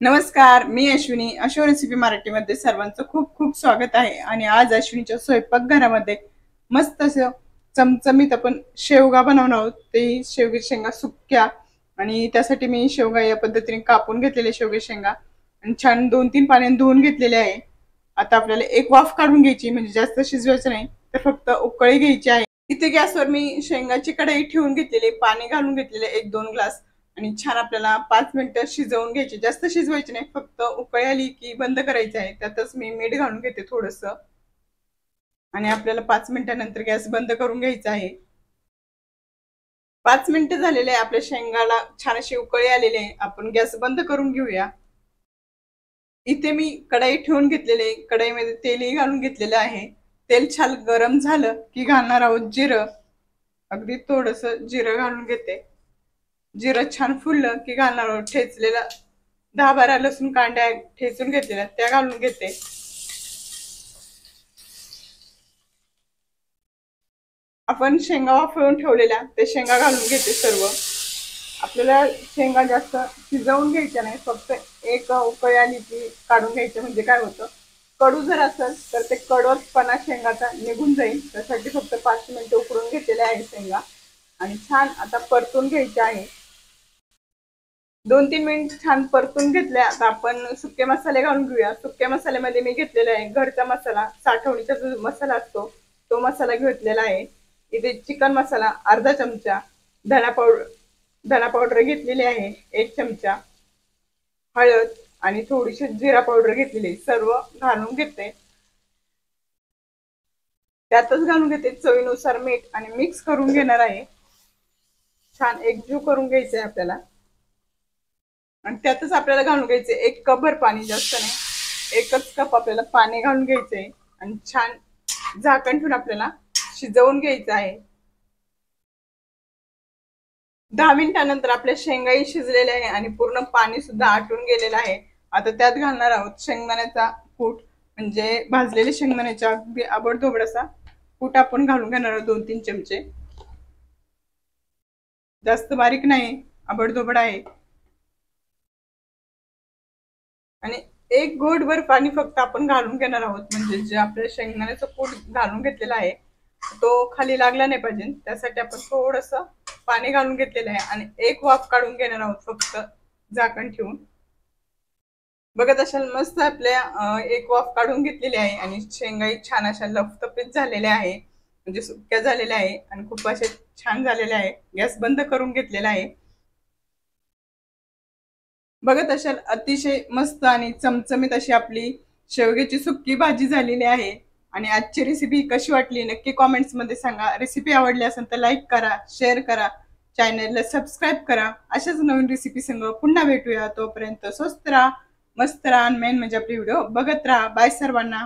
नमस्कार, मी अश्विनी. अशो रेसिपी मराठीमध्ये सर्वांचं खूप खूप स्वागत आहे. आणि आज अश्विनीच्या स्वयंपाकघरामध्ये मस्त असं चमचमीत आपण शेवगा बनवणार आहोत. ते शेवगे शेंगा सुक्या, आणि त्यासाठी मी शेवगा या पद्धतीने कापून घेतलेले शेवगे शेंगा आणि छान 2-3 पाण्याने धुवून घेतलेले आहे. आता आपल्याला एक वाफ काढून घ्यायची, म्हणजे जास्त शिजवायचं नाही, तर फक्त उकळी घ्यायची आहे. इथे गॅसवर मी शेंगाची कढई ठेवून घेतलेली, पाणी घालून घेतलेले 1-2 ग्लास, आणि छान आपल्याला 5 मिनिटं शिजवून घ्यायची. जास्त शिजवायची नाही, फक्त उकळी आली की बंद करायचं आहे. त्यातच मी मीठ घालून घेते थोडंसं, आणि आपल्याला 5 मिनिटानंतर गॅस बंद करून घ्यायचा आहे. 5 मिनिटं झालेले आहे, आपल्या शेंगाला छान अशी उकळी आलेली आहे. आपण गॅस बंद करून घेऊया. इथे मी कढई ठेवून घेतलेले, कढईमध्ये तेलही घालून घेतलेलं आहे. तेल छान गरम झालं की घालणार आहोत जिरं. अगदी थोडंसं जिरं घालून घेते. जिरं छान फुललं की घालणार आहोत ठेचलेला 10-12 लसूण कांड्या ठेचून घेतलेल्या, त्या घालून घेते. आपण शेंगा वाफळून ठेवलेल्या ते शेंगा घालून घेते सर्व. आपल्याला शेंगा जास्त शिजवून घ्यायच्या नाही, फक्त एक उकळी आली की काढून घ्यायचं. म्हणजे काय होतं, कडू जर असेल तर ते कडवटपणा शेंगाचा निघून जाईल. त्यासाठी फक्त 5 मिनिटं उकळून घेतलेले आहे शेंगा, आणि छान आता परतून घ्यायचे आहे. 2-3 मिनिट छान परतून घेतल्या. आता आपण सुके मसाले घालून घेऊया. सुक्या मसाल्यामध्ये मी घेतलेला आहे घरचा मसाला, साठवणीचा जो मसाला असतो तो मसाला घेतलेला आहे. इथे चिकन मसाला अर्धा चमचा, धना पावडर घेतलेली आहे 1 चमचा, हळद आणि थोडीशी जिरा पावडर घेतलेली, सर्व घालून घेते. त्यातच घालून घेते चवीनुसार मीठ, आणि मिक्स करून घेणार आहे. छान एकजीव करून घ्यायचंय आपल्याला, आणि त्यातच आपल्याला घालून घ्यायचे 1 कप भर पाणी, जास्त नाही, 1च कप आपल्याला पाणी घालून घ्यायचंय. आणि छान झाकण ठेवून आपल्याला शिजवून घ्यायचं आहे. 10 मिनिटानंतर आपल्या शेंगाही शिजलेल्या आहे आणि पूर्ण पाणी सुद्धा आटून गेलेलं आहे. आता त्यात घालणार आहोत शेंगदाण्याचा कूट, म्हणजे भाजलेले शेंगदाण्याच्या अगदी आबडधोबडासा कूट आपण घालून घेणार आहोत 2-3 चमचे. जास्त बारीक नाही, आबडधोबड आहे. आणि 1 घोटभर पाणी फक्त आपण घालून घेणार आहोत, म्हणजे जे आपल्या शेंगदाण्याचं कूट घालून घेतलेला आहे तो खाली लागला नाही पाहिजे, त्यासाठी आपण थोडंसं पाणी घालून घेतलेलं आहे. आणि 1 वाफ काढून घेणार आहोत फक्त झाकण ठेवून. बघत असाल मस्त आपल्या 1 वाफ काढून घेतलेली आहे, आणि शेंगाही छान अशा लफतफीत झालेल्या आहे, म्हणजे सुक्या झालेल्या आहे आणि खूप अशा छान झालेल्या आहे. गॅस बंद करून घेतलेला आहे. बघत असाल अतिशय मस्त आणि चमचमीत अशी आपली शेवग्याची सुक्की भाजी झालेली आहे. आणि आजची रेसिपी कशी वाटली नक्की कॉमेंट्स मध्ये सांगा. रेसिपी आवडली असेल तर लाईक करा, शेअर करा, चॅनलला सबस्क्राईब करा. अशाच नवीन रेसिपी संग पुन्हा भेटूया. तोपर्यंत स्वस्त राहा, मस्त राहा, मेन म्हणजे आपले व्हिडिओ बघत राहा. बाय सर्वांना.